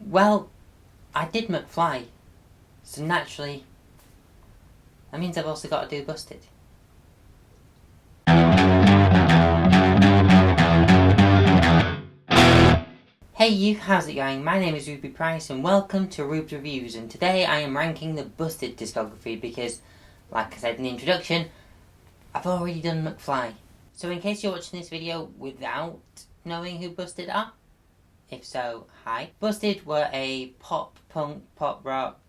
Well, I did McFly, so naturally, that means I've also got to do Busted. Hey you, how's it going? My name is Ruby Price and welcome to Ruubez Reviews, and today I am ranking the Busted discography because, like I said in the introduction, I've already done McFly. So in case you're watching this video without knowing who Busted are, if so, hi. Busted were a pop, punk, pop rock,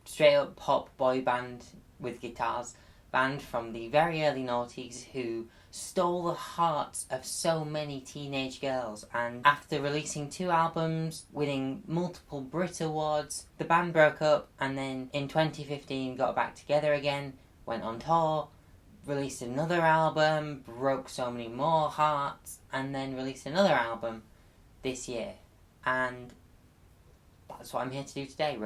straight up pop boy band with guitars band from the very early noughties who stole the hearts of so many teenage girls, and after releasing 2 albums, winning multiple Brit Awards, the band broke up and then in 2015 got back together again, went on tour, released another album, broke so many more hearts, and then released another album this year. And that's what I'm here to do today,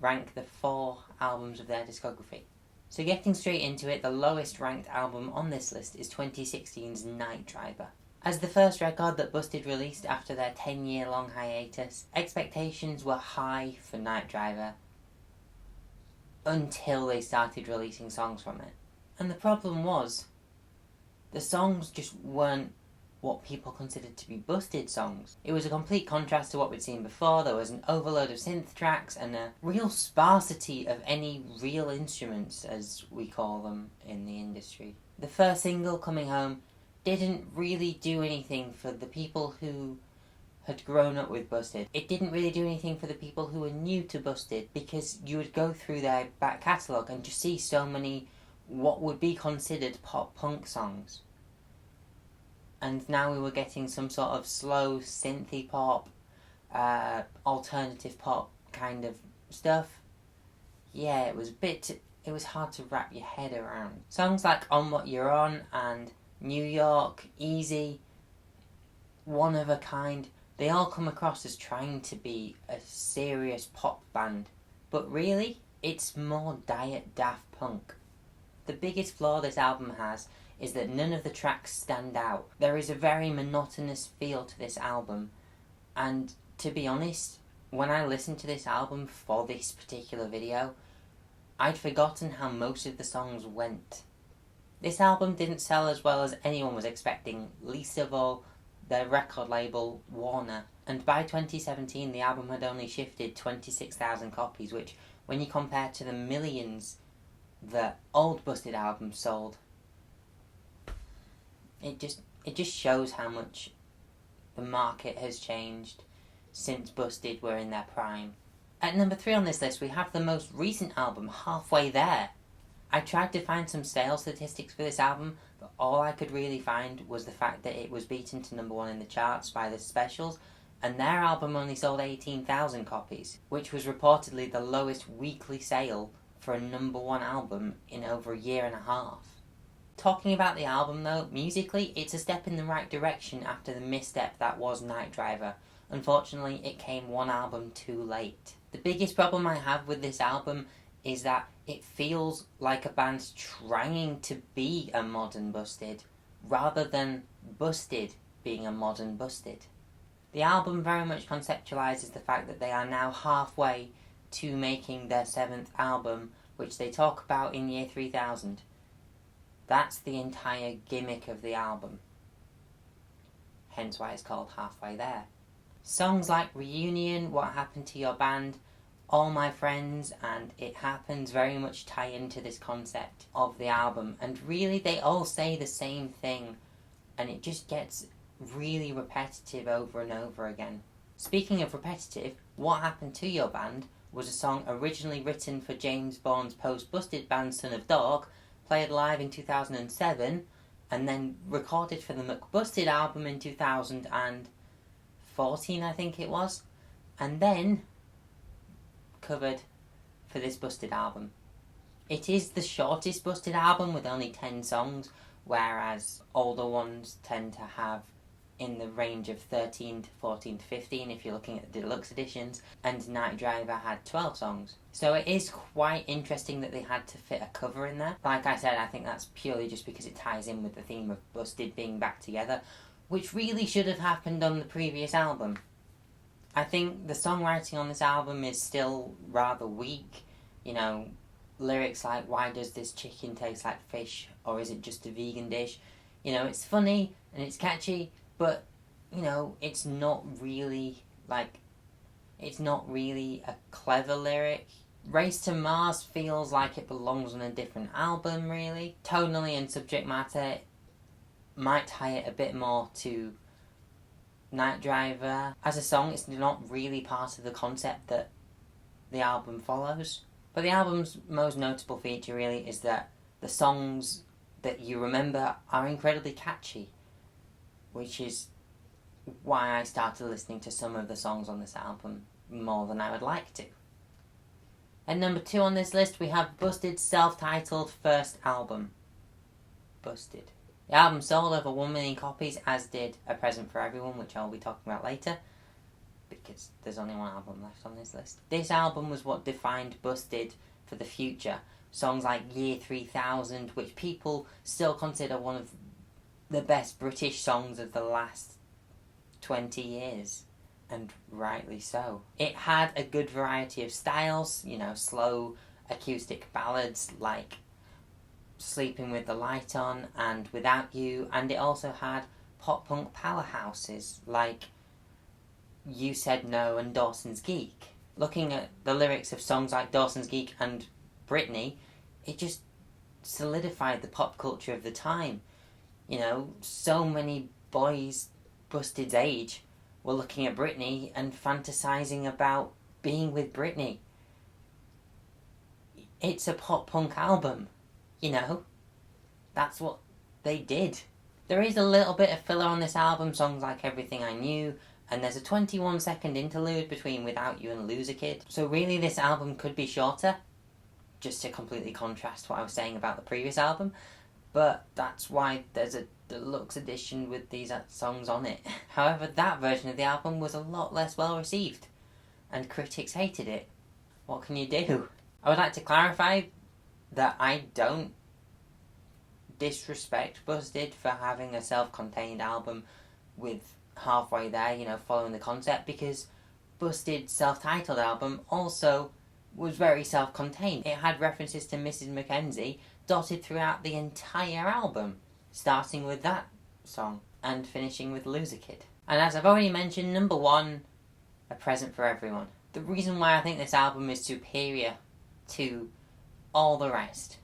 rank the 4 albums of their discography. So getting straight into it, the lowest ranked album on this list is 2016's Night Driver. As the first record that Busted released after their 10-year long hiatus, expectations were high for Night Driver until they started releasing songs from it. And the problem was, the songs just weren't what people considered to be Busted songs. It was a complete contrast to what we'd seen before. There was an overload of synth tracks and a real sparsity of any real instruments, as we call them in the industry. The first single, Coming Home, didn't really do anything for the people who had grown up with Busted. It didn't really do anything for the people who were new to Busted, because you would go through their back catalogue and just see so many what would be considered pop punk songs. And now we were getting some sort of slow synthy pop, alternative pop kind of stuff. Yeah, it was hard to wrap your head around. Songs like On What You're On and New York, Easy, One of a Kind, they all come across as trying to be a serious pop band. But really, it's more diet daft punk. The biggest flaw this album has is that none of the tracks stand out. There is a very monotonous feel to this album, and to be honest, when I listened to this album for this particular video, I'd forgotten how most of the songs went. This album didn't sell as well as anyone was expecting, least of all their record label, Warner, and by 2017 the album had only shifted 26,000 copies, which, when you compare to the millions that old Busted albums sold, it just shows how much the market has changed since Busted were in their prime. At number 3 on this list, we have the most recent album, Halfway There. I tried to find some sales statistics for this album, but all I could really find was the fact that it was beaten to number 1 in the charts by The Specials, and their album only sold 18,000 copies, which was reportedly the lowest weekly sale for a number 1 album in over a year and a half. Talking about the album though, musically, it's a step in the right direction after the misstep that was Night Driver. Unfortunately, it came 1 album too late. The biggest problem I have with this album is that it feels like a band trying to be a modern Busted, rather than Busted being a modern Busted. The album very much conceptualizes the fact that they are now halfway to making their 7th album, which they talk about in year 3000. That's the entire gimmick of the album. Hence why it's called Halfway There. Songs like Reunion, What Happened to Your Band, All My Friends, and It Happens very much tie into this concept of the album. And really, they all say the same thing, and it just gets really repetitive over and over again. Speaking of repetitive, What Happened to Your Band was a song originally written for James Bourne's post-Busted band Son of Dog, played live in 2007, and then recorded for the McBusted album in 2014, I think it was, and then covered for this Busted album. It is the shortest Busted album with only 10 songs, whereas older ones tend to have in the range of 13 to 14 to 15 if you're looking at the deluxe editions, and Night Driver had 12 songs. So it is quite interesting that they had to fit a cover in there. Like I said, I think that's purely just because it ties in with the theme of Busted being back together, which really should have happened on the previous album. I think the songwriting on this album is still rather weak. You know, lyrics like, why does this chicken taste like fish, or is it just a vegan dish? You know, it's funny and it's catchy, but, you know, it's not really a clever lyric. Race to Mars feels like it belongs on a different album, really. Tonally and subject matter might tie it a bit more to Night Driver. As a song, it's not really part of the concept that the album follows. But the album's most notable feature really is that the songs that you remember are incredibly catchy, which is why I started listening to some of the songs on this album more than I would like to. At number 2 on this list, we have Busted's self-titled first album, Busted. The album sold over 1 million copies, as did A Present for Everyone, which I'll be talking about later, because there's only one album left on this list. This album was what defined Busted for the future. Songs like Year 3000, which people still consider one of the best British songs of the last 20 years. And rightly so. It had a good variety of styles, you know, slow acoustic ballads like Sleeping with the Light On and Without You, and it also had pop-punk powerhouses like You Said No and Dawson's Geek. Looking at the lyrics of songs like Dawson's Geek and Britney, it just solidified the pop culture of the time. You know, so many boys Busted's age were looking at Britney and fantasizing about being with Britney. It's a pop-punk album, you know. That's what they did. There is a little bit of filler on this album, songs like Everything I Knew, and there's a 21-second interlude between Without You and Lose a Kid. So really this album could be shorter, just to completely contrast what I was saying about the previous album, but that's why there's a deluxe edition with these songs on it. However, that version of the album was a lot less well received, and critics hated it. What can you do? I would like to clarify that I don't disrespect Busted for having a self-contained album with Halfway There, you know, following the concept, because Busted's self-titled album also was very self-contained. It had references to Mrs. Mackenzie dotted throughout the entire album, starting with that song and finishing with Lose a Kid. And as I've already mentioned, number 1, A Present for Everyone. The reason why I think this album is superior to all the rest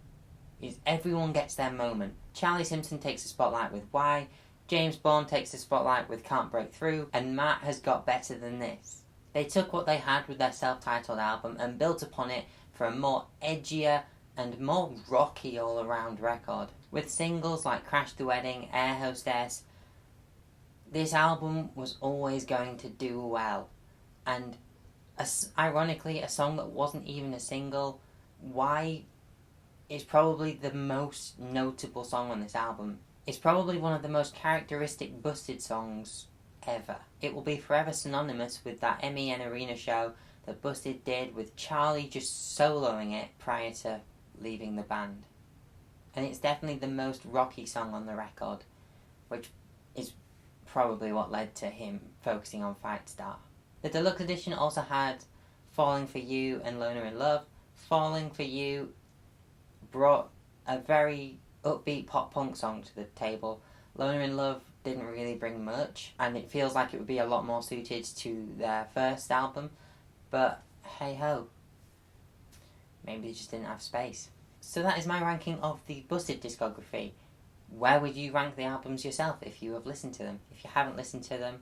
is everyone gets their moment. Charlie Simpson takes the spotlight with Why, James Bourne takes the spotlight with Can't Break Through, and Matt has got better than this. They took what they had with their self-titled album and built upon it for a more edgier and more rocky all-around record. With singles like Crash the Wedding, Air Hostess, this album was always going to do well. And ironically, a song that wasn't even a single, Why, is probably the most notable song on this album. It's probably one of the most characteristic Busted songs ever. It will be forever synonymous with that MEN Arena show that Busted did with Charlie just soloing it prior to leaving the band. And it's definitely the most rocky song on the record, which is probably what led to him focusing on Fight Star. The deluxe edition also had Falling for You and Loner in Love. Falling for You brought a very upbeat pop-punk song to the table. Loner in Love didn't really bring much, and it feels like it would be a lot more suited to their first album, but hey-ho. Maybe they just didn't have space. So that is my ranking of the Busted discography. Where would you rank the albums yourself if you have listened to them? If you haven't listened to them,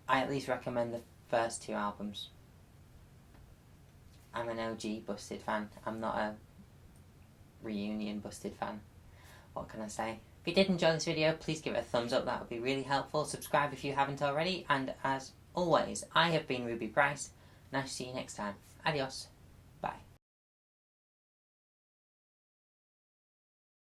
I at least recommend the first 2 albums. I'm an OG Busted fan. I'm not a reunion Busted fan. What can I say? If you did enjoy this video, please give it a thumbs up. That would be really helpful. Subscribe if you haven't already. And as always, I have been Ruby Price. Nice to see you next time. Adios.